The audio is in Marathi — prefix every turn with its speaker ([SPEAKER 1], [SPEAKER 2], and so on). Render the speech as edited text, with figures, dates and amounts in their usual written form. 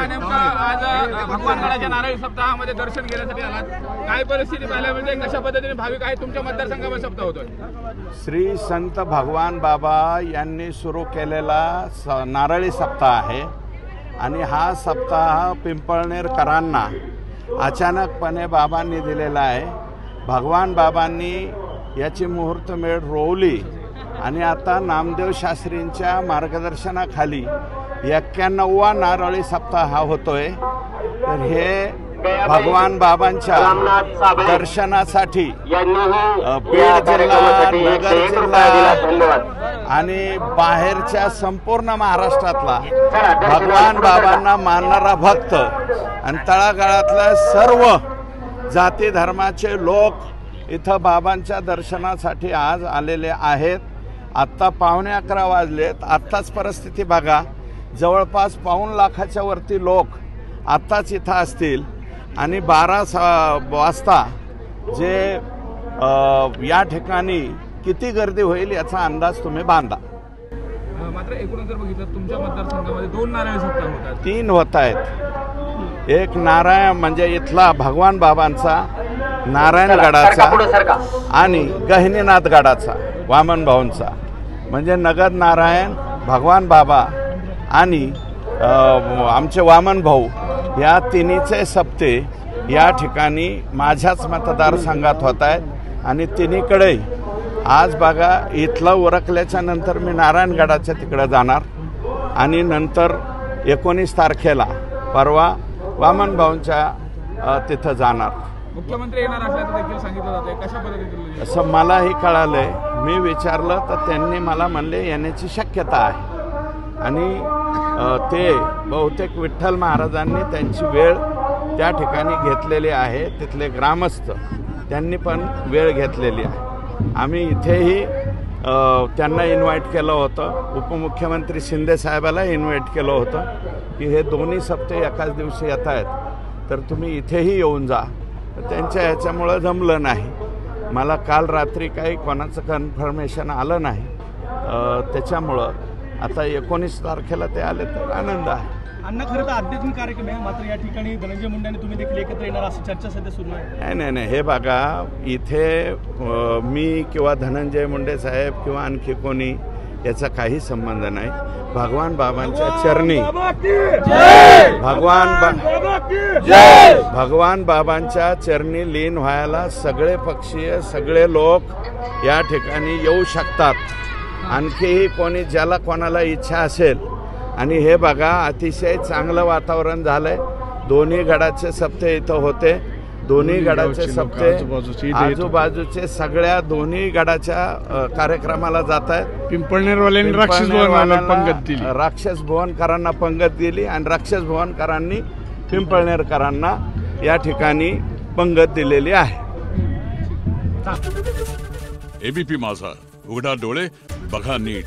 [SPEAKER 1] नेमका आज भगवानगडाच्या नारळी सप्ताहामध्ये दर्शन घेण्यासाठी आलात, काय परिस्थिती पाहायला मिळते, कशा पद्धतीने भाविक आहे तुमच्या मतदारसंघामध्ये सप्ताह होतोय?
[SPEAKER 2] श्री संत भगवान बाबा यांनी सुरू केलेला नारळी सप्ताह आहे आणि हा सप्ताह पिंपळनेरकरांना अचानकपणे बाबांनी दिलेला आहे। भगवान बाबांनी याची मुहूर्तमेढ रोवली आणि आता नामदेव शास्त्रींच्या मार्गदर्शनाखाली 91वा नारळी सप्ताह हा होतोय। तर हे भगवान बाबांच्या दर्शनासाठी बीड जिल्हा, नगर जिल्हा आणि बाहेरच्या संपूर्ण महाराष्ट्रातला भगवान बाबांना मानणारा भक्त आणि तळागाळातल्या सर्व जाती धर्माचे लोक इथं बाबांच्या दर्शनासाठी आज आलेले आहेत। आत्ता 11:15 वाजलेत। आत्ताच परिस्थिती बघा, जवळपास 1.25 लाखाच्या वरती लोक आत्ताच इथं असतील आणि 12 वाजता जे या ठिकाणी किती गर्दी होईल याचा अंदाज तुम्ही बांधा।
[SPEAKER 1] मात्र एकूण जर बघितलं तुमच्या मतदारसंघामध्ये 2 नारळी सप्ताह होतात,
[SPEAKER 2] 3 होत आहेत। एक नारायण म्हणजे इथला भगवान बाबांचा, नारायणगडाचा आणि गहिनीनाथ गडाचा वामन भाऊंचा, म्हणजे नगद नारायण, भगवान बाबा आणि आमचे वामन भाऊ या तिन्हीचे सप्ते या ठिकाणी माझ्याच मतदारसंघात होत आहेत आणि तिन्हीकडे आज बघा इथलं उरकल्याच्या नंतर मी नारायणगडाच्या तिकडे जाणार आणि नंतर 19 तारखेला परवा वामन भाऊंच्या तिथं जाणार।
[SPEAKER 1] मुख्यमंत्री येणार असल्याचं देखील सांगितलं जातंय, कशा पद्धतीने?
[SPEAKER 2] असं मलाही कळालंय। मी विचारलं तर त्यांनी मला म्हणले येण्याची शक्यता आहे आणि ते बहुतेक विठ्ठल महाराजांनी त्यांची वेळ त्या ठिकाणी घेतलेली आहे, तिथले ग्रामस्थ त्यांनी पण वेळ घेतलेली आहे। आम्ही इथेही त्यांना इन्व्हाइट केलं होतं, उपमुख्यमंत्री शिंदे साहेबाला इन्व्हाइट केलं होतं की हे दोन्ही सप्ते एकाच दिवशी येत आहेत तर तुम्ही इथेही येऊन जा। त्यांच्या ह्याच्यामुळं जमलं नाही। मला काल रात्री काही कोणाचं कन्फर्मेशन आलं नाही, त्याच्यामुळं आता 19 तारखेला ते आले तर आनंद आहे।
[SPEAKER 3] अण्णा, खरं तर आध्यात्मिक कार्यक्रम आहे, मात्र या ठिकाणी धनंजय मुंडे आणि तुम्ही देखील एकत्र येणार अशी चर्चा सध्या सुरू आहे।
[SPEAKER 2] नाही, हे बघा, इथे मी किंवा धनंजय मुंडे साहेब किंवा आणखी कोणी याचा काही संबंध नाही। भगवान बाबांच्या चरणी भगवान बाबांच्या चरणी लीन व्हायला सगळे पक्षीय, सगळे लोक या ठिकाणी येऊ शकतात। आणखीही कोणी ज्याला कोणाला इच्छा असेल। आणि हे बघा, अतिशय चांगलं वातावरण झालंय। दोन्ही गडाचे सप्ते इथं होते, दोन्ही गडाचे सप्ते आजूबाजूचे सगळ्या दोन्ही गडाच्या कार्यक्रमाला जात आहेत।
[SPEAKER 4] पिंपळनेरवाल्यांनी
[SPEAKER 2] राक्षस भुवनकरांना पंगत दिली आणि राक्षस भुवनकरांनी पिंपळनेरकरांना या ठिकाणी पंगत दिलेली आहे।
[SPEAKER 5] एबीपी माझा, उघडा डोळे बघा नीट।